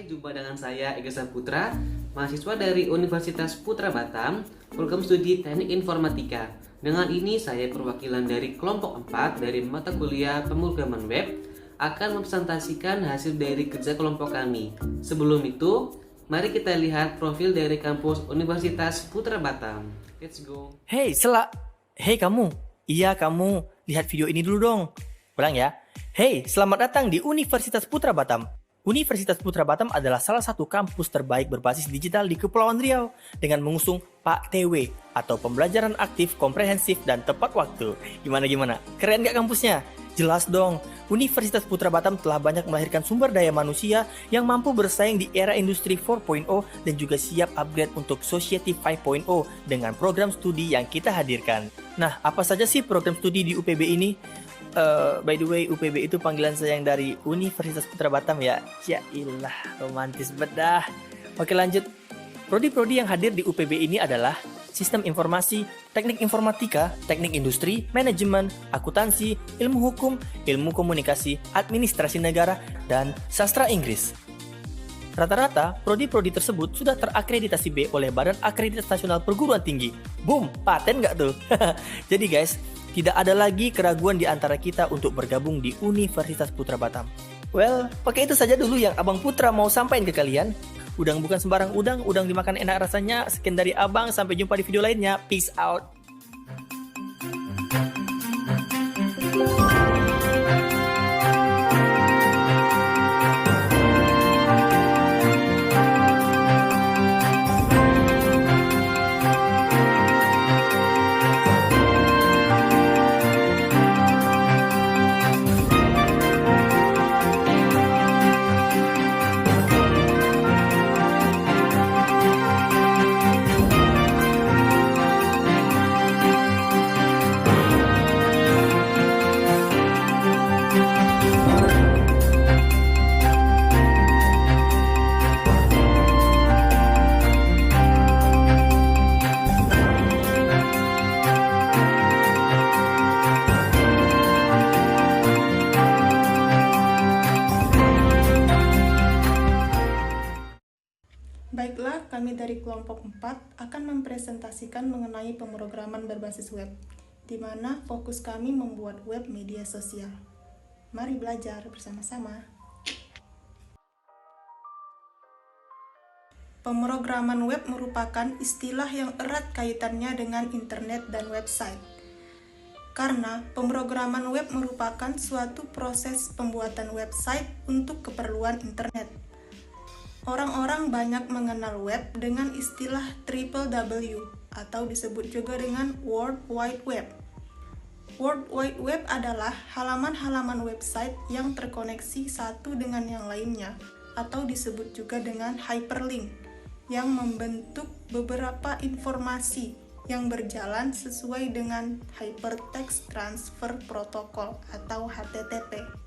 Jumpa dengan saya Ega Saputra, mahasiswa dari Universitas Putra Batam, program studi Teknik Informatika. Dengan ini saya perwakilan dari kelompok 4 dari mata kuliah Pemrograman Web akan mempresentasikan hasil dari kerja kelompok kami. Sebelum itu, mari kita lihat profil dari kampus Universitas Putra Batam. Let's go. Hey kamu. Iya kamu, lihat video ini dulu dong. Ulang ya. Hey, selamat datang di Universitas Putra Batam. Universitas Putra Batam adalah salah satu kampus terbaik berbasis digital di Kepulauan Riau dengan mengusung Pak TW atau Pembelajaran Aktif, Komprehensif, dan Tepat Waktu. Gimana? Keren gak kampusnya? Jelas dong, Universitas Putra Batam telah banyak melahirkan sumber daya manusia yang mampu bersaing di era industri 4.0 dan juga siap upgrade untuk Society 5.0 dengan program studi yang kita hadirkan. Nah, apa saja sih program studi di UPB ini? By the way, UPB itu panggilan sayang dari Universitas Putra Batam ya. Ya ilah, romantis bedah. Oke lanjut. Prodi-prodi yang hadir di UPB ini adalah Sistem Informasi, Teknik Informatika, Teknik Industri, Manajemen, Akuntansi, Ilmu Hukum, Ilmu Komunikasi, Administrasi Negara, dan Sastra Inggris. Rata-rata, prodi-prodi tersebut sudah terakreditasi B oleh Badan Akreditasi Nasional Perguruan Tinggi. Boom, paten nggak tuh? Jadi guys, tidak ada lagi keraguan di antara kita untuk bergabung di Universitas Putra Batam. Well, pakai itu saja dulu yang Abang Putra mau sampaikan ke kalian. Udang bukan sembarang udang dimakan enak rasanya. Sekian dari Abang, sampai jumpa di video lainnya. Peace out. Baiklah, kami dari kelompok 4 akan mempresentasikan mengenai pemrograman berbasis web, di mana fokus kami membuat web media sosial. Mari belajar bersama-sama. Pemrograman web merupakan istilah yang erat kaitannya dengan internet dan website. Karena pemrograman web merupakan suatu proses pembuatan website untuk keperluan internet. Orang-orang banyak mengenal web dengan istilah www atau disebut juga dengan World Wide Web. World Wide Web adalah halaman-halaman website yang terkoneksi satu dengan yang lainnya atau disebut juga dengan hyperlink yang membentuk beberapa informasi yang berjalan sesuai dengan Hypertext Transfer Protocol atau HTTP.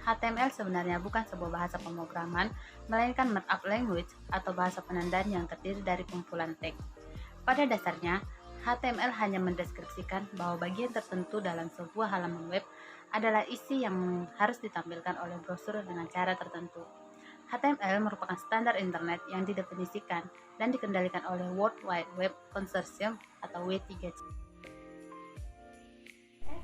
HTML sebenarnya bukan sebuah bahasa pemrograman, melainkan markup language atau bahasa penandaan yang terdiri dari kumpulan teks. Pada dasarnya, HTML hanya mendeskripsikan bahwa bagian tertentu dalam sebuah halaman web adalah isi yang harus ditampilkan oleh browser dengan cara tertentu. HTML merupakan standar internet yang didefinisikan dan dikendalikan oleh World Wide Web Consortium atau W3C.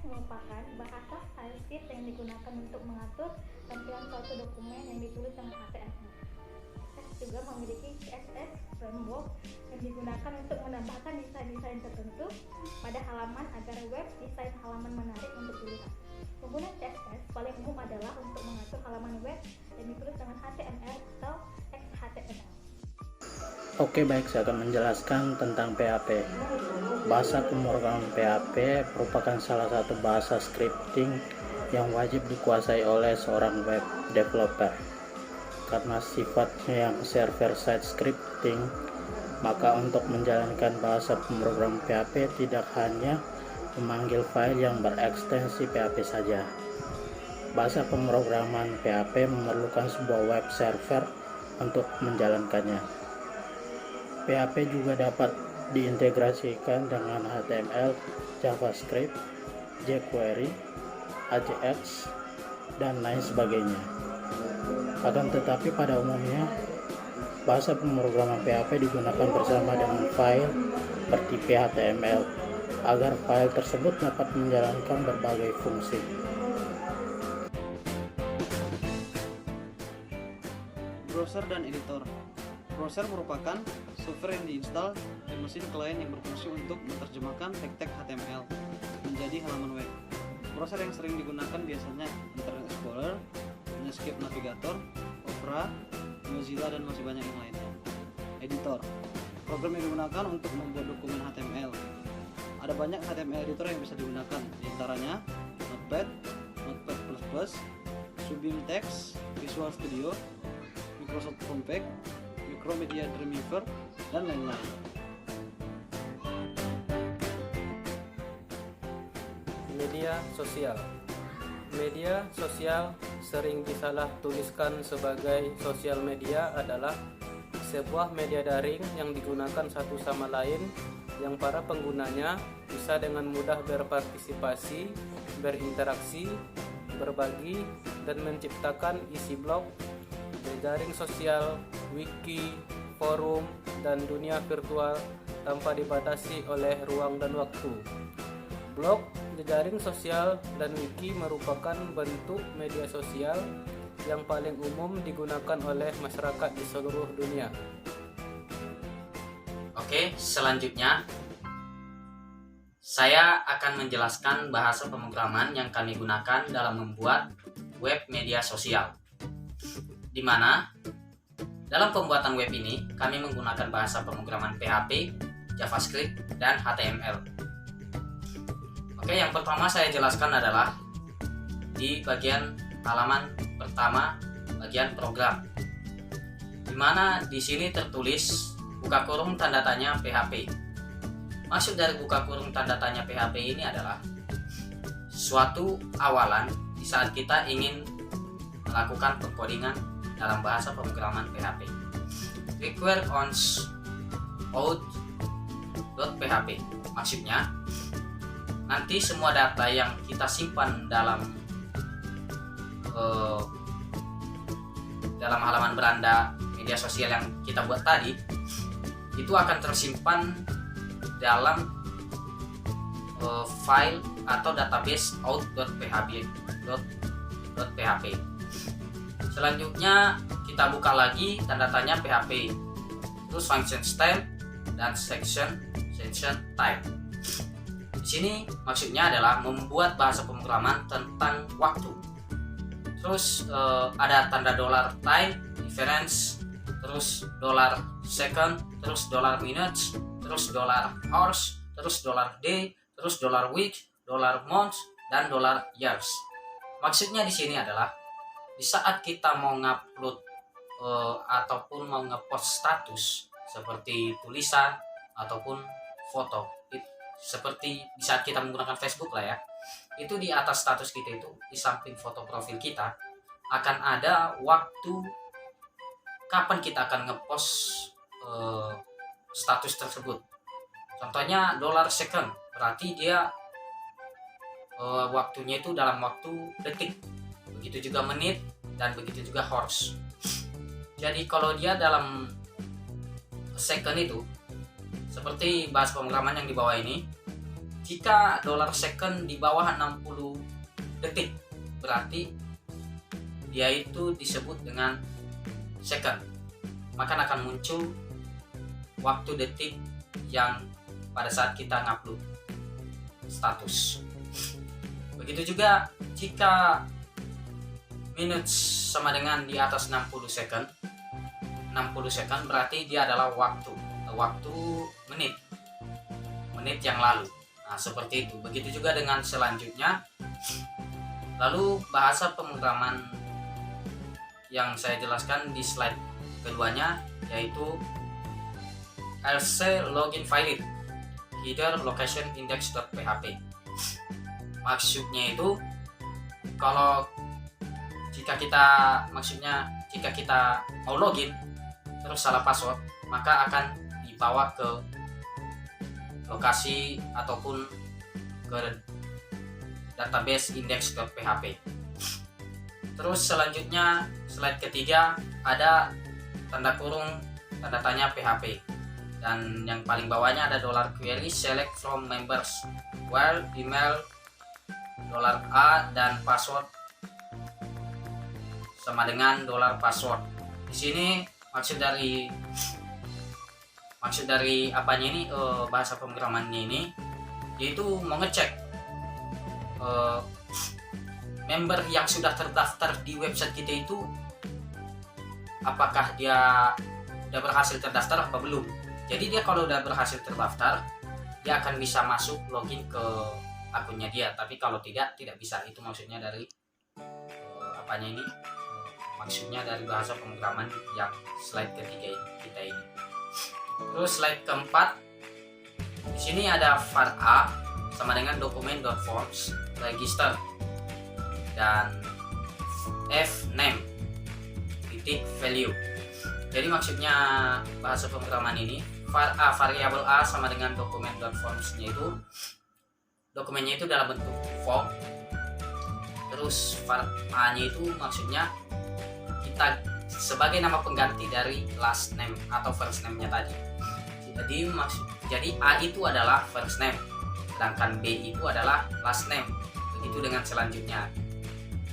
Merupakan bahasa file script yang digunakan untuk mengatur tampilan suatu dokumen yang ditulis dengan HTML. CSS juga memiliki CSS framework yang digunakan untuk menambahkan desain-desain tertentu pada halaman agar web desain halaman menarik untuk dilihat. Penggunaan CSS paling umum adalah untuk mengatur halaman web yang ditulis dengan HTML atau XHTML. Oke, baik, saya akan menjelaskan tentang PHP. Bahasa pemrograman PHP merupakan salah satu bahasa scripting yang wajib dikuasai oleh seorang web developer. Karena sifatnya yang server-side scripting, maka untuk menjalankan bahasa pemrograman PHP tidak hanya memanggil file yang berekstensi PHP saja. Bahasa pemrograman PHP memerlukan sebuah web server untuk menjalankannya. PHP juga dapat diintegrasikan dengan HTML, JavaScript, jQuery, AJAX, dan lain sebagainya. Akan tetapi pada umumnya bahasa pemrograman PHP digunakan bersama dengan file seperti HTML agar file tersebut dapat menjalankan berbagai fungsi. Browser dan editor. Browser merupakan software yang diinstal di mesin klien yang berfungsi untuk menerjemahkan tag-tag HTML menjadi halaman web. Browser yang sering digunakan biasanya Internet Explorer, Netscape Navigator, Opera, Mozilla, dan masih banyak yang lainnya. Editor. Program yang digunakan untuk membuat dokumen HTML. Ada banyak HTML editor yang bisa digunakan, diantaranya Notepad, Notepad++, Sublime Text, Visual Studio, Microsoft Compact, Macromedia Dreamweaver, dan lain-lain. Media sosial. Media sosial sering disalah tuliskan sebagai sosial media adalah sebuah media daring yang digunakan satu sama lain yang para penggunanya bisa dengan mudah berpartisipasi, berinteraksi, berbagi, dan menciptakan isi blog, jejaring sosial, wiki, forum, dan dunia virtual tanpa dibatasi oleh ruang dan waktu. Blog, jejaring sosial, dan wiki merupakan bentuk media sosial yang paling umum digunakan oleh masyarakat di seluruh dunia. Oke, selanjutnya saya akan menjelaskan bahasa pemrograman yang kami gunakan dalam membuat web media sosial. Di mana dalam pembuatan web ini kami menggunakan bahasa pemrograman PHP, JavaScript, dan HTML. Oke, yang pertama saya jelaskan adalah di bagian halaman pertama, bagian program. Di mana di sini tertulis buka kurung tanda tanya PHP. Maksud dari buka kurung tanda tanya PHP ini adalah suatu awalan di saat kita ingin melakukan pengkodingan dalam bahasa pemrograman PHP. Require ons out.php. Maksudnya nanti semua data yang kita simpan dalam halaman beranda media sosial yang kita buat tadi itu akan tersimpan dalam file atau database out.php. Selanjutnya kita buka lagi tanda tanya PHP, terus function style dan section type. Di sini maksudnya adalah membuat bahasa pemrograman tentang waktu. Terus ada tanda $time, difference, terus $second, terus $minutes, terus $hours, terus $day, terus $week, $month, dan $years. Maksudnya di sini adalah di saat kita mau ngupload ataupun mau ngepost status seperti tulisan ataupun foto, seperti di saat kita menggunakan Facebook lah ya, itu di atas status kita itu di samping foto profil kita akan ada waktu kapan kita akan ngepost status tersebut. Contohnya $second, berarti dia waktunya itu dalam waktu detik. Begitu juga menit dan begitu juga hours. Jadi kalau dia dalam second itu seperti bahasa pemrograman yang di bawah ini, jika $second di bawah 60 detik berarti dia itu disebut dengan second. Maka akan muncul waktu detik yang pada saat kita ngupload status. Begitu juga jika minutes sama dengan di atas 60 second berarti dia adalah waktu menit yang lalu. Nah, seperti itu. Begitu juga dengan selanjutnya. Lalu bahasa pemrograman yang saya jelaskan di slide keduanya yaitu lc login valid header location index.php. Maksudnya itu kalau jika kita mau login terus salah password, maka akan dibawa ke lokasi ataupun ke database index.php. Terus selanjutnya slide ketiga ada tanda kurung tanda tanya PHP, dan yang paling bawahnya ada $query select from members where email $A dan password sama dengan $password. Di sini maksud dari apanya ini, bahasa pemrograman ini yaitu mau ngecek member yang sudah terdaftar di website kita itu apakah dia udah berhasil terdaftar apa belum. Jadi dia kalau udah berhasil terdaftar, dia akan bisa masuk login ke akunnya dia. Tapi kalau tidak bisa. Itu maksudnya dari apanya ini, maksudnya dari bahasa pemrograman yang slide ketiga kita ini. Terus slide keempat, di sini ada var A sama dengan dokumen.forms register dan f name titik value. Jadi maksudnya bahasa pemrograman ini, var A, variabel A sama dengan dokumen.forms-nya itu dokumennya itu dalam bentuk form. Terus var A-nya itu maksudnya kita sebagai nama pengganti dari last name atau first name-nya tadi. Jadi A itu adalah first name, sedangkan B itu adalah last name. Begitu dengan selanjutnya.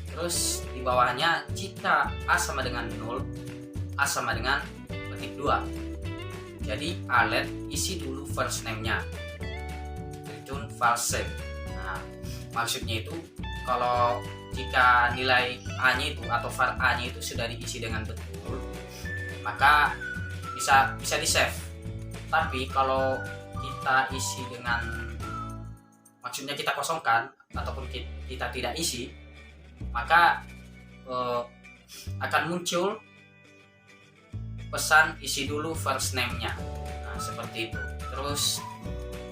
Terus di bawahnya jika A sama dengan 0, A sama dengan petik 2. Jadi alet isi dulu first name-nya. Return false. Nah, maksudnya itu kalau jika nilai A-nya itu atau var A-nya itu sudah diisi dengan betul, maka bisa di save. Tapi kalau kita isi dengan, maksudnya kita kosongkan ataupun kita tidak isi, maka akan muncul pesan isi dulu first name-nya. Nah, seperti itu. Terus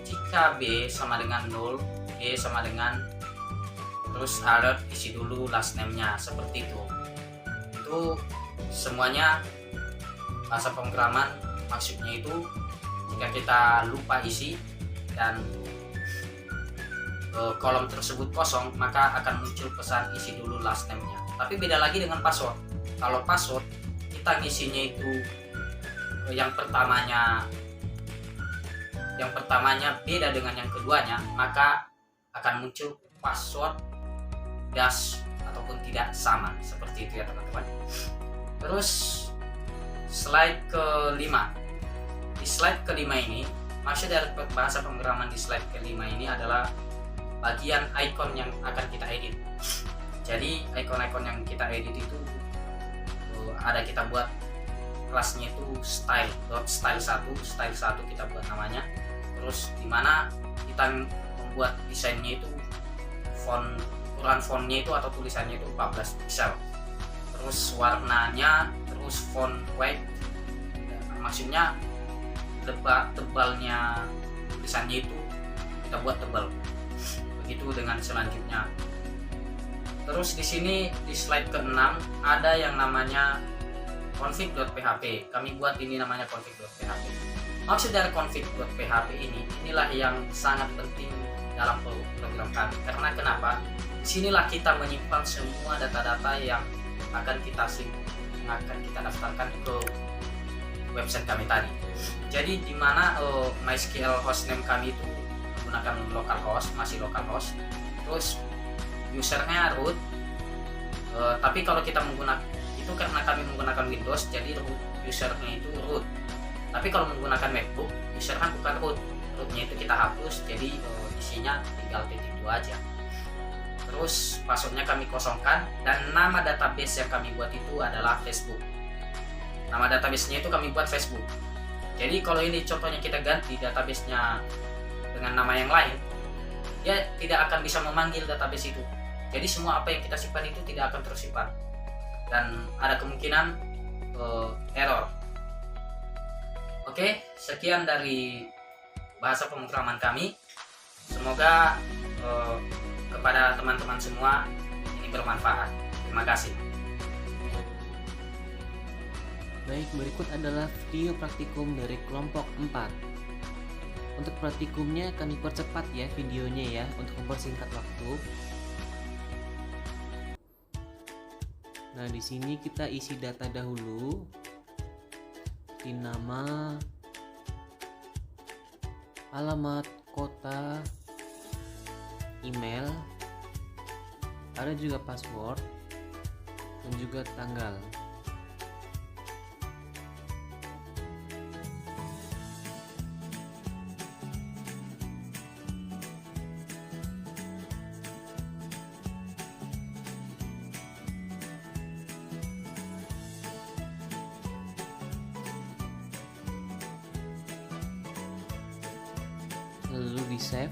jika B sama dengan 0, B sama dengan, terus alert isi dulu last name-nya, seperti itu. Itu semuanya bahasa pemrograman, maksudnya itu jika kita lupa isi dan kolom tersebut kosong, maka akan muncul pesan isi dulu last name-nya. Tapi beda lagi dengan password. Kalau password kita ngisinya itu yang pertamanya beda dengan yang keduanya, maka akan muncul password dash ataupun tidak sama, seperti itu ya teman-teman. Terus slide kelima. Di slide kelima ini, maksud dari bahasa pemrograman di slide kelima ini adalah bagian icon yang akan kita edit. Jadi icon-icon yang kita edit itu ada kita buat kelasnya itu style.style1 kita buat namanya. Terus dimana kita membuat desainnya itu ukuran fontnya itu atau tulisannya itu 14 pixel. Terus warnanya, terus font weight, maksudnya tebalnya tulisannya itu kita buat tebal. Begitu dengan selanjutnya. Terus di sini di slide ke-6 ada yang namanya config.php. Kami buat ini namanya config.php. Maksud dari config.php inilah yang sangat penting dalam program kami. Karena kenapa? Disinilah kita menyimpan semua data-data yang akan kita daftarkan ke website kami tadi. Jadi di mana MySQL hostname kami itu menggunakan localhost, masih localhost. Terus usernya root. Tapi kalau kita menggunakan itu karena kami menggunakan Windows, jadi usernya itu root. Tapi kalau menggunakan MacBook, usernya bukan root. Rootnya itu kita hapus, jadi isinya tinggal titik 2 aja. Terus passwordnya kami kosongkan, dan nama database yang kami buat itu adalah Facebook. Nama database-nya itu kami buat Facebook. Jadi kalau ini contohnya kita ganti database-nya dengan nama yang lain, dia tidak akan bisa memanggil database itu. Jadi semua apa yang kita simpan itu tidak akan tersimpan, dan ada kemungkinan error. Oke, sekian dari bahasa pemrograman kami. Semoga kepada teman-teman semua ini bermanfaat. Terima kasih. Baik, berikut adalah video praktikum dari kelompok 4. Untuk praktikumnya kami percepat ya videonya ya, untuk mempersingkat waktu. Nah, di sini kita isi data dahulu. Di nama, alamat, kota, email, ada juga password dan juga tanggal. Lalu di save.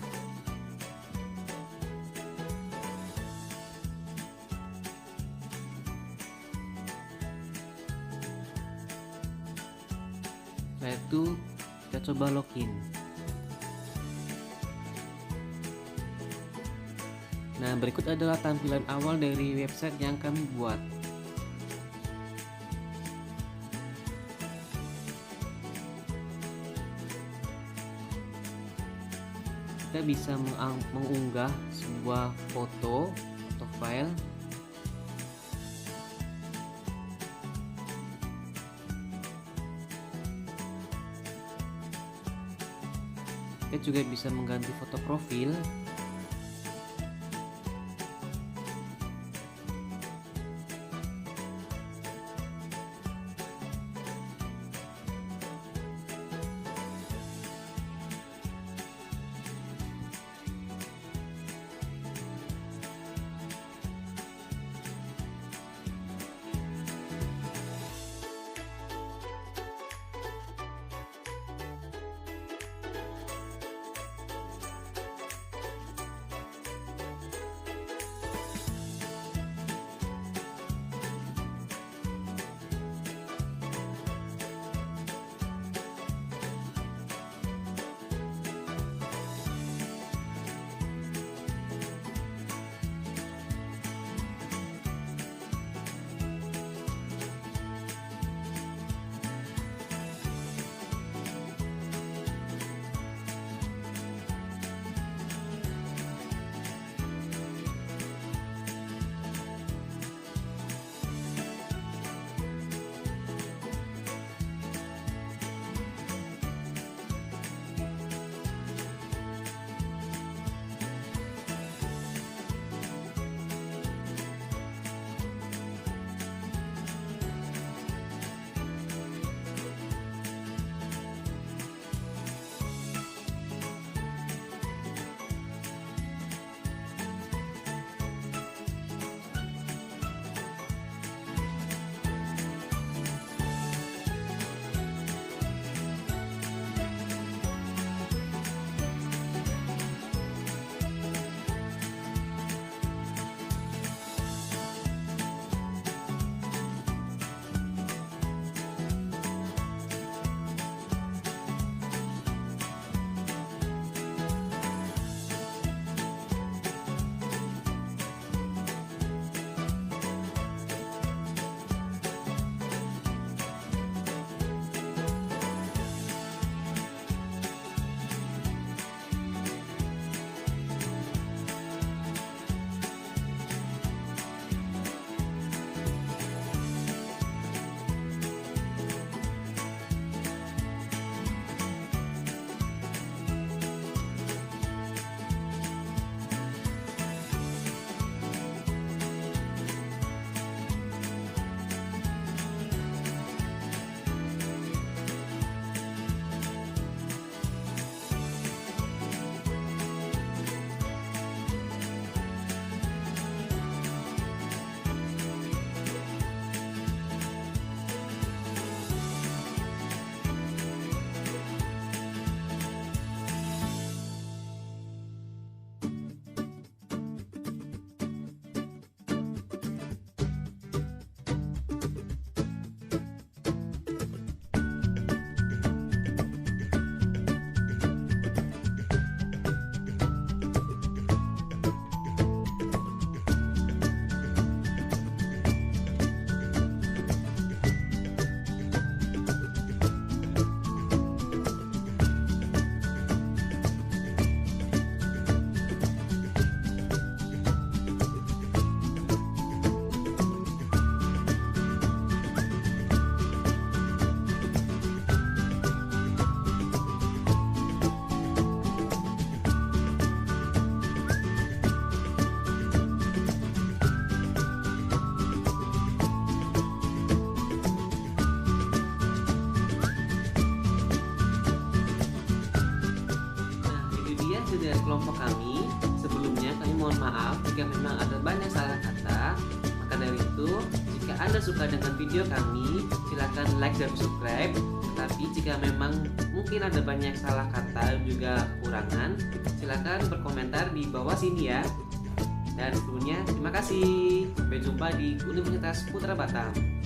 Setelah itu kita coba login. Nah, berikut adalah tampilan awal dari website yang kami buat. Kita bisa mengunggah sebuah foto atau file. Kita juga bisa mengganti foto profil. dari kelompok kami. Sebelumnya kami mohon maaf jika memang ada banyak salah kata. Maka dari itu, jika Anda suka dengan video kami, silakan like dan subscribe. Tetapi jika memang mungkin ada banyak salah kata dan juga kekurangan, silakan berkomentar di bawah sini ya. Dan sebelumnya terima kasih. Sampai jumpa di Universitas Putra Batam.